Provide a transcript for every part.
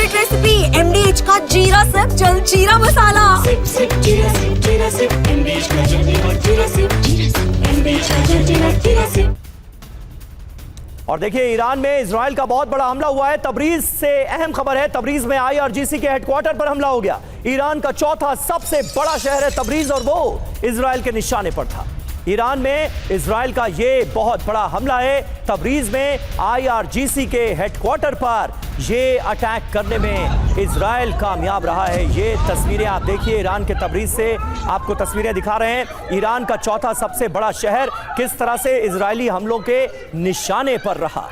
Favourite recipe MDH का जीरा SIP jaljeera मसाला। SIP SIP जीरा सिप MDH का जलजीरा और जीरा सिप MDH का जलजीरा जीरा सिप। और देखिए, ईरान में इजराइल का बहुत बड़ा हमला हुआ है। तबरीज से अहम खबर है। तबरीज में IRGC के हेडक्वार्टर पर हमला हो गया। ईरान का चौथा सबसे बड़ा शहर है तबरीज और वो इजराइल के निशाने पर था। ईरान में इजराइल का ये बहुत बड़ा हमला है। तबरीज में IRGC के हेडक्वार्टर पर ये अटैक करने में इजराइल कामयाब रहा है। ये तस्वीरें आप देखिए, ईरान के तबरीज से आपको तस्वीरें दिखा रहे हैं। ईरान का चौथा सबसे बड़ा शहर किस तरह से इजरायली हमलों के निशाने पर रहा।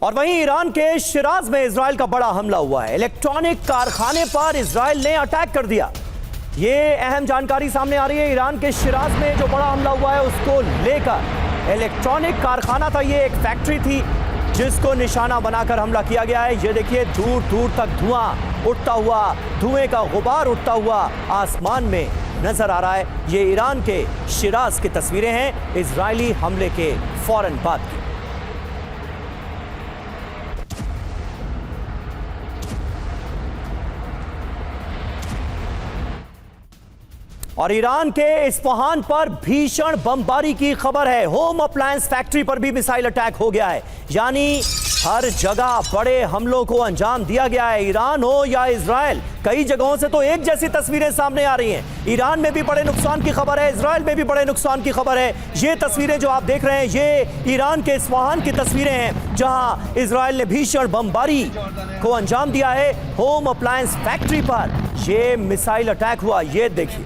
और वहीं ईरान के शिराज में इजराइल का बड़ा हमला हुआ है। इलेक्ट्रॉनिक कारखाने पर इजराइल ने अटैक कर दिया। ये अहम जानकारी सामने आ रही है। ईरान के शिराज में जो बड़ा हमला हुआ है उसको लेकर इलेक्ट्रॉनिक कारखाना था, ये एक फैक्ट्री थी जिसको निशाना बनाकर हमला किया गया है। ये देखिए, दूर दूर तक धुआं उठता हुआ, धुएं का गुबार उठता हुआ आसमान में नजर आ रहा है। ये ईरान के शिराज की तस्वीरें हैं इजरायली हमले के फौरन बाद की। और ईरान के इस्फहान पर भीषण बमबारी की खबर है। होम अप्लायंस फैक्ट्री पर भी मिसाइल अटैक हो गया है। यानी हर जगह बड़े हमलों को अंजाम दिया गया है। ईरान हो या इजराइल, कई जगहों से तो एक जैसी तस्वीरें सामने आ रही हैं। ईरान में भी बड़े नुकसान की खबर है, इजराइल में भी बड़े नुकसान की खबर है। ये तस्वीरें जो आप देख रहे हैं, ये ईरान के इस्फहान की तस्वीरें हैं जहां इजराइल ने भीषण बमबारी को अंजाम दिया है। होम अप्लायंस फैक्ट्री पर ये मिसाइल अटैक हुआ। ये देखिए,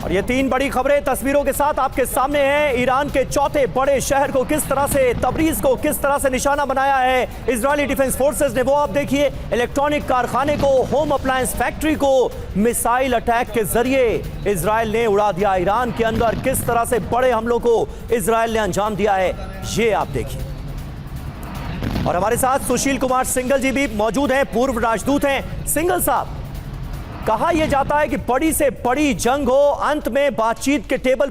और ये तीन बड़ी खबरें तस्वीरों के साथ आपके सामने हैं। ईरान के चौथे बड़े शहर को किस तरह से, तबरीज को किस तरह से निशाना बनाया है इजरायली डिफेंस फोर्सेस ने, वो आप देखिए। इलेक्ट्रॉनिक कारखाने को, होम अप्लायंस फैक्ट्री को मिसाइल अटैक के जरिए इजराइल ने उड़ा दिया। ईरान के अंदर किस तरह से बड़े हमलों को इजराइल ने अंजाम दिया है, ये आप देखिए। और हमारे साथ सुशील कुमार सिंघल जी भी मौजूद हैं, पूर्व राजदूत हैं। सिंघल साहब, कहा यह जाता है कि बड़ी से बड़ी जंग हो, अंत में बातचीत के टेबल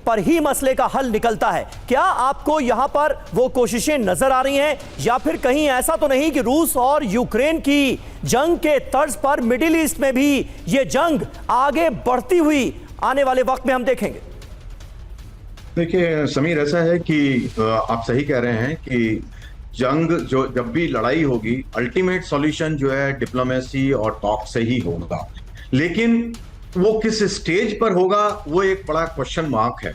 पर ही मसले का हल निकलता है। क्या आपको यहां पर वो कोशिशें नजर आ रही हैं, या फिर कहीं ऐसा तो नहीं कि रूस और यूक्रेन की जंग के तर्ज पर मिडिल ईस्ट में भी ये जंग आगे बढ़ती हुई आने वाले वक्त में हम देखेंगे? देखिए समीर, ऐसा है कि आप सही कह रहे हैं कि जंग जो जब भी लड़ाई होगी, अल्टीमेट सॉल्यूशन जो है डिप्लोमेसी और टॉक से ही होगा। लेकिन वो किस स्टेज पर होगा, वो एक बड़ा क्वेश्चन मार्क है।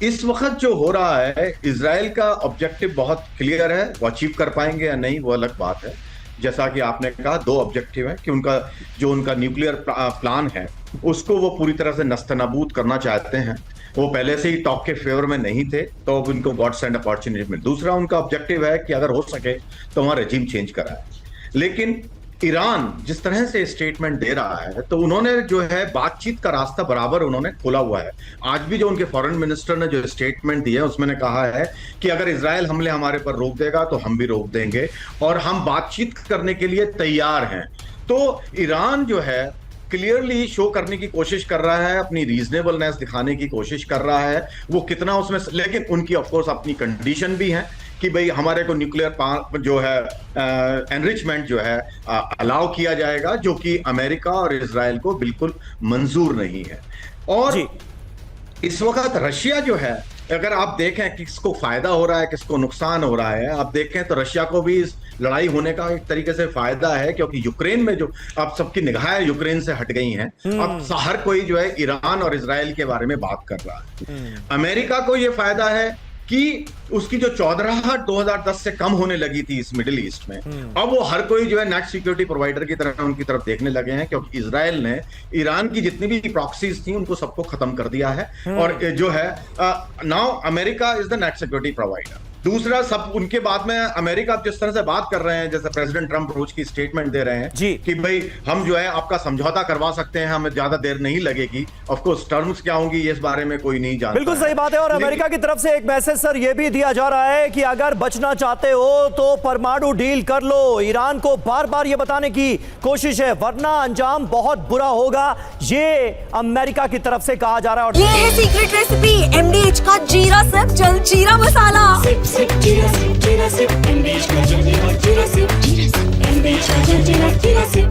इस वक्त जो हो रहा है, इजराइल का ऑब्जेक्टिव बहुत क्लियर है। वो अचीव कर पाएंगे या नहीं वो अलग बात है। जैसा कि आपने कहा, दो ऑब्जेक्टिव है कि उनका न्यूक्लियर प्लान है उसको वो पूरी तरह से नस्तनाबूद करना चाहते हैं। वो पहले से ही टॉक के फेवर में नहीं थे, तो अब उनको गॉड सेंड अपॉर्चुनिटी मिली। दूसरा उनका ऑब्जेक्टिव है कि अगर हो सके तो वहां रेजिम चेंज कराए। लेकिन ईरान जिस तरह से स्टेटमेंट दे रहा है, तो उन्होंने जो है बातचीत का रास्ता बराबर उन्होंने खोला हुआ है। आज भी जो उनके फॉरेन मिनिस्टर ने जो स्टेटमेंट दिया है उसमें ने कहा है कि अगर इजराइल हमले हमारे पर रोक देगा तो हम भी रोक देंगे और हम बातचीत करने के लिए तैयार हैं। तो ईरान जो है क्लियरली शो करने की कोशिश कर रहा है, अपनी रीजनेबलनेस दिखाने की कोशिश कर रहा है। वो कितना उसमें, लेकिन उनकी ऑफकोर्स अपनी कंडीशन भी है कि भाई हमारे को न्यूक्लियर जो है एनरिचमेंट जो है अलाउ किया जाएगा, जो कि अमेरिका और इजराइल को बिल्कुल मंजूर नहीं है। और इस वक्त रशिया जो है, अगर आप देखें किसको फायदा हो रहा है किसको नुकसान हो रहा है, आप देखें तो रशिया को भी इस लड़ाई होने का एक तरीके से फायदा है, क्योंकि यूक्रेन में जो अब सबकी निगाहें यूक्रेन से हट गई हैं। अब हर कोई जो है ईरान और इजराइल के बारे में बात कर रहा है। अमेरिका को यह फायदा है कि उसकी जो चौधराहट 2010 से कम होने लगी थी इस मिडिल ईस्ट में, अब वो हर कोई जो है नेट सिक्योरिटी प्रोवाइडर की तरह उनकी तरफ देखने लगे हैं, क्योंकि इजराइल ने ईरान की जितनी भी प्रॉक्सीज थी उनको सबको खत्म कर दिया है। और जो है now America is the net security provider. दूसरा, सब उनके बाद में अमेरिका जिस तरह से बात कर रहे हैं, जैसे प्रेसिडेंट ट्रंप रोज की स्टेटमेंट दे रहे हैं जी। कि भाई हम जो है आपका समझौता करवा सकते हैं, हमें ज्यादा देर नहीं लगेगी। ऑफ कोर्स टर्म्स क्या होंगी इस बारे में कोई नहीं जानता। बिल्कुल सही बात है। और अमेरिका की तरफ से एक मैसेज सर ये भी दिया जा रहा है कि अगर बचना चाहते हो तो परमाणु डील कर लो। ईरान को बार बार ये बताने की कोशिश है, वरना अंजाम बहुत बुरा होगा, ये अमेरिका की तरफ से कहा जा रहा है। ये है सीक्रेट रेसिपी MDH का जीरा सिर्फ जल जीरा मसाला। सिप सिप जीरा सिप MDH का जल्दी और जीरा सिप MDH का जल्दी और जीरा सिप।